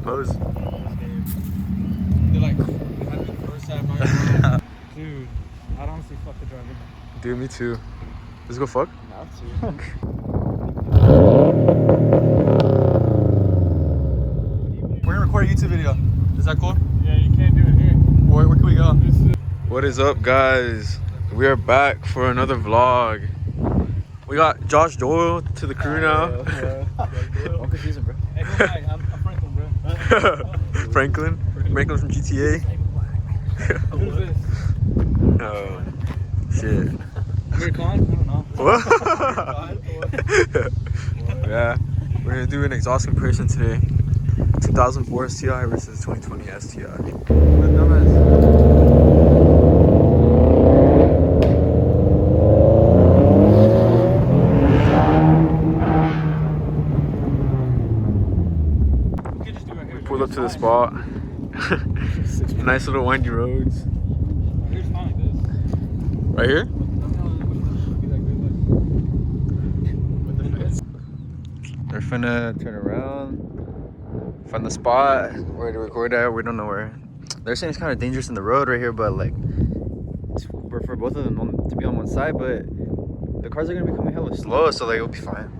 pose. They're like, they had the first half. Dude, I'd honestly fuck the driver. Dude, me too. Let's go fuck. Have to. We're gonna record a YouTube video. Is that cool? Yeah, you can't do it here. Where can we go? What is up, guys? We are back for another vlog. We got Josh Doyle to the crew now. Don't confuse him, bro. Hey, hi, I'm Franklin, bro. Franklin from GTA. What is this? Oh, shit. American? I don't know. What? Yeah, we're gonna do an exhaust comparison today. 2004 STI versus 2020 STI. What a dumbass. Pulled up to the spot. Nice little windy roads. Right here? They're finna turn around, find the spot where to record at. We don't know where. They're saying it's kind of dangerous in the road right here, but like for both of them to be on one side, but the cars are gonna be coming hella slow, so like it'll be fine.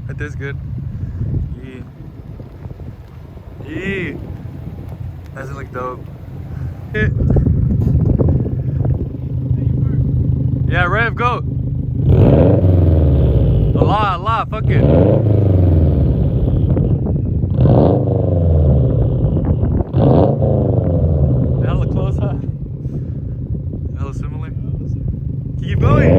That is good. Yeah. Doesn't look dope. Yeah, Rev, go. Allah, fuck it. Hella close, huh? Hella similar. Keep going.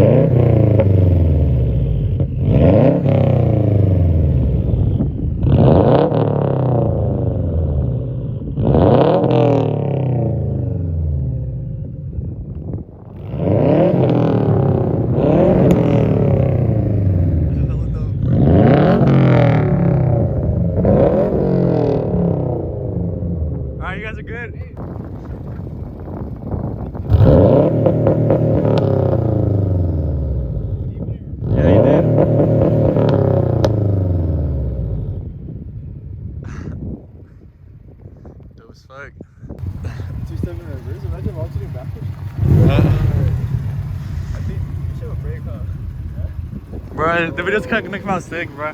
You guys are good. Yeah, you did. Dope as fuck. 2-step in reverse. Imagine rotating backwards. I think you should have a brake, huh? Yeah? Bro, the video's kind of gonna come out sick, bro.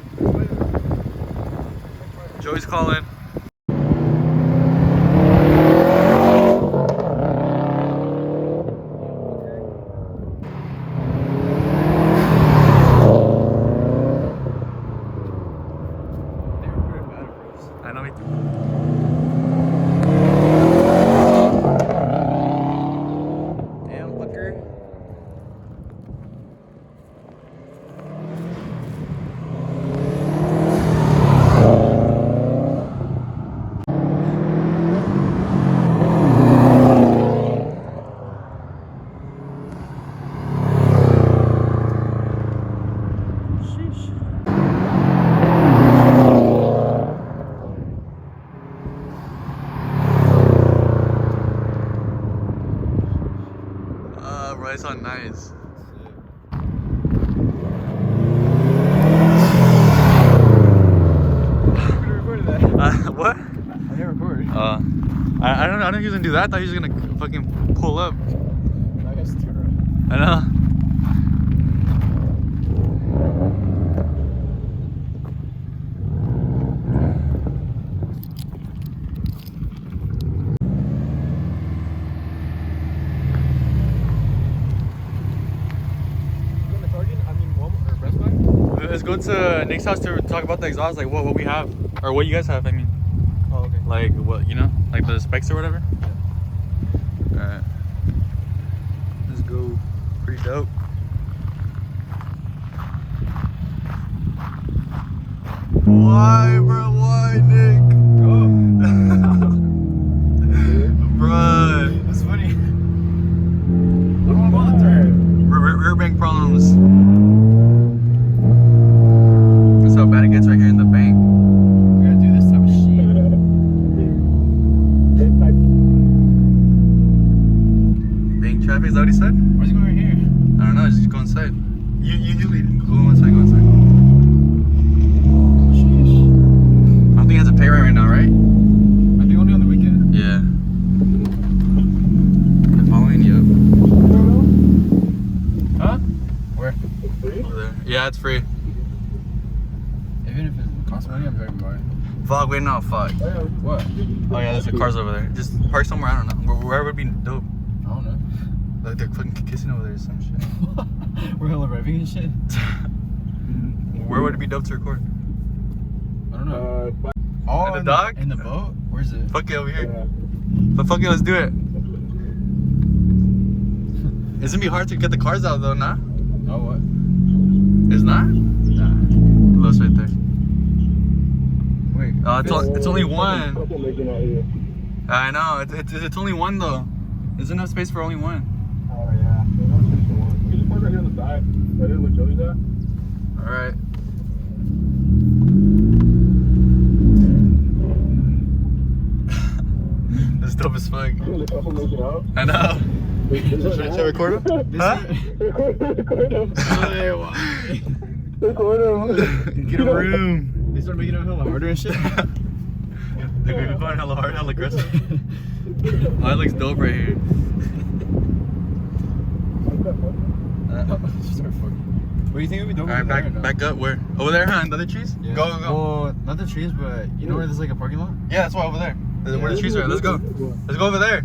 Joey's calling. I know me too. Damn, fucker. Sheesh. Bro, it's on nice. What? I didn't record. I don't know. I didn't usually do that. I thought he was gonna fucking pull up. I guess turn around. I know. Let's go to Nick's house to talk about the exhaust, like what we have, or what you guys have, I mean. Oh, okay. Like what, you know? Like the specs or whatever? Yeah. Alright. Let's go. Pretty dope. Why, bro? Why, Nick? Bruh. That's funny. I don't want to turn. Rear bank problems. That's how bad it gets right here in the bank. We gotta do this type of shit. Bank traffic, is that what he said? Where's he going right here? I don't know, just go inside. You lead it. Go inside, go inside. it's free. Even if it costs money, I'm driving by. Fuck, wait, no, fuck. What? Oh yeah, there's the cars over there. Just park somewhere, I don't know. Where would be dope? I don't know. Like they're fucking kissing over there or some shit. We're hella revving and shit. Where would it be dope to record? I don't know. Oh, in the dock? In the boat? Where's it? Fuck it, over here. Yeah. But fuck it, let's do it. It's gonna be hard to get the cars out though, nah? Oh, what? It's not? Nah. Close right there. Wait. It's only one. I know, it's only one though. There's enough space for only one. Oh yeah. We can just park right here on the side. Right here where Joey's at. Alright. That's dope as fuck. I know. Should I record him? Huh? Record him. Record him. Get a room. They start making it hella harder and shit. They're going hella hard, hella aggressive. Oh, it looks dope right here. Start fucking. What do you think would be dope? Alright, back up. Where? Over there, huh? The other trees? Yeah. Go. Well, not the trees, but you know where there's like a parking lot? Yeah, that's why over there. Where the trees are. Let's go. Let's go over there.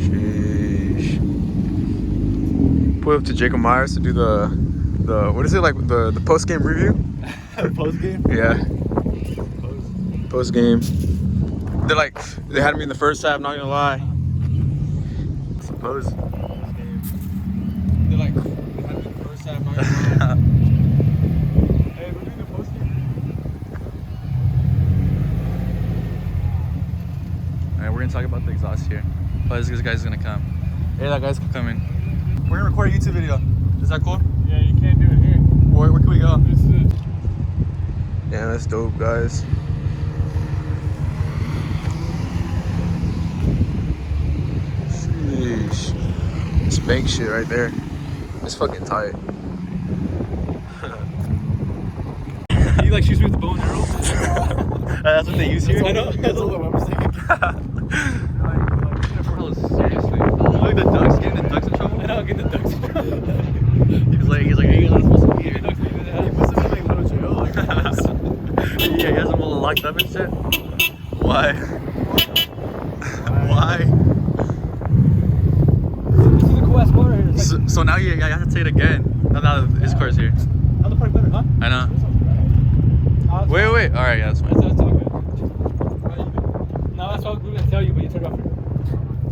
Sheesh. Pull up to Jacob Myers to do the what is it, like the post game review? Post game? Yeah. Post game. They had me in the first half. Not gonna lie. Suppose. They're like, they had me in the first half. Not gonna lie. Hey, we're doing the post game. Alright, we're gonna talk about the exhaust here. Oh, this guy's gonna come. Hey, that guy's coming. We're gonna record a YouTube video. Is that cool? Yeah, you can't do it here. Where can we go? This is. Yeah, that's dope, guys. Sheesh. This bank shit right there. It's fucking tight. He like shoots me with the bow and arrow. That's what they use here? I know. That's all the weapons they can Seriously. Look, the ducks, getting the ducks in trouble? I know, get the ducks in trouble. He's like, hey, you're not supposed to be here. He puts them in like little jail. Like Yeah, he has them all locked up and shit. Why? Why? This is a cool ass spot right here. So now you have to say it again. Now that his car's here. How the fuck better, huh? I know. Wait. Alright, yeah, that's fine. That's all good. No, that's what we were gonna tell you, but you turned off your.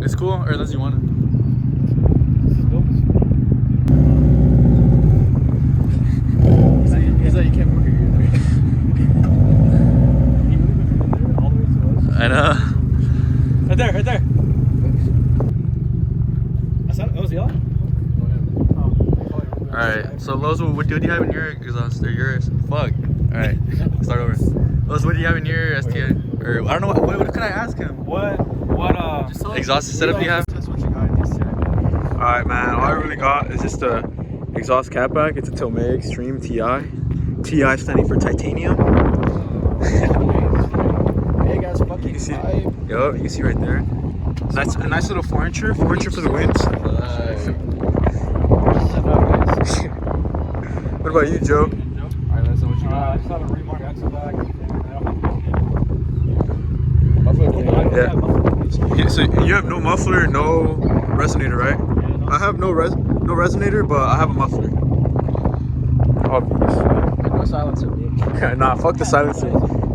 It's cool, or unless you want it. This is dope. He's like, you can't park it here. He really went from there all the way to us. I know. Right there. That was yellow? Alright, so Lowe's, what do you have in your exhaust? Or yours? Fuck. Alright, start over. Lowe's, what do you have in your STI? Or, I don't know, what can I ask him? What Exhaust setup do you have? That's what you got in this tag. Alright, man, all I really got is just a exhaust cattback. It's a Tomei Extreme TI. TI standing for titanium. Hey guys, fucking You see, yo, you can see right there. A nice little 4-incher for the winds. What about you, Joe? Alright, let's know what you got. I just have a remark axle back. Yeah. So you have no muffler, no resonator, right? I have no resonator, but I have a muffler. Obvious. No silencer, bro. Nah, fuck the silencer.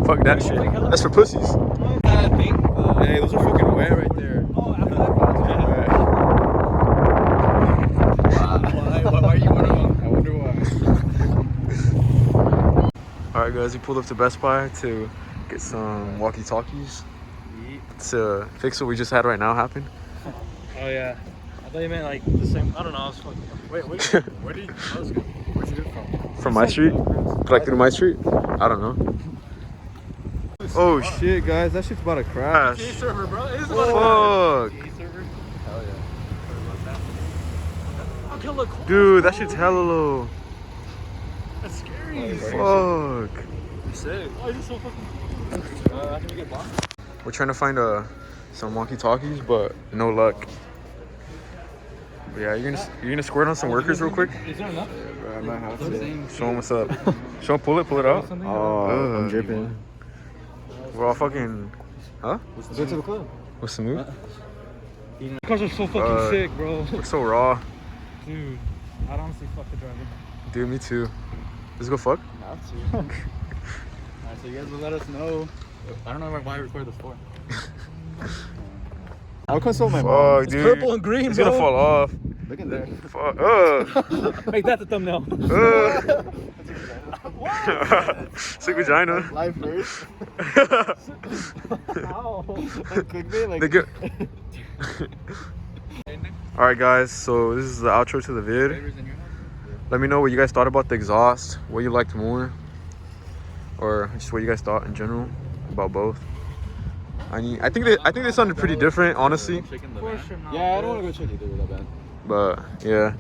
Fuck that shit. That's for pussies. Hey, those are fucking wet right there. Why are you one of them? I wonder why. Alright guys, we pulled up to Best Buy to get some walkie-talkies to fix what we just had right now happen. Oh yeah. I thought you meant like the same. I don't know. I was fucking. Wait, where'd you get from? From my street? Like through my street? I don't know. Oh shit, guys, that shit's about to crash. G server, bro. It is Fuck. G server. Hell yeah. I'll kill the car. Dude, that shit's hella low. That's scary. Fuck. Sick. Why is it so fucking? How can we get blocked? We're trying to find some walkie-talkies, but no luck. Yeah, you're gonna squirt on some workers real quick. Is there enough? I might have to. Show them what's up. Show them, pull it out. Oh, I'm dripping. We're all fucking. Huh? Let's go to the club. What's the move? Cars are so fucking sick, bro. Looks so raw. Dude, I'd honestly fuck the driver. Dude, me too. Let's go fuck. Have to. Alright, so you guys will let us know. I don't know why I recorded this for. I'll consult my mom. Fuck, dude. Purple and green, It's bro. gonna fall off. Look in there. Fuck. Make that the thumbnail. Sick vagina. Live first. Ow. Clickbait, like. They get. Alright, guys, so this is the outro to the vid. Let me know what you guys thought about the exhaust, what you liked more, or just what you guys thought in general about both. I think they sounded pretty different, honestly. Yeah, I don't want to go check it. They're that bad. But yeah.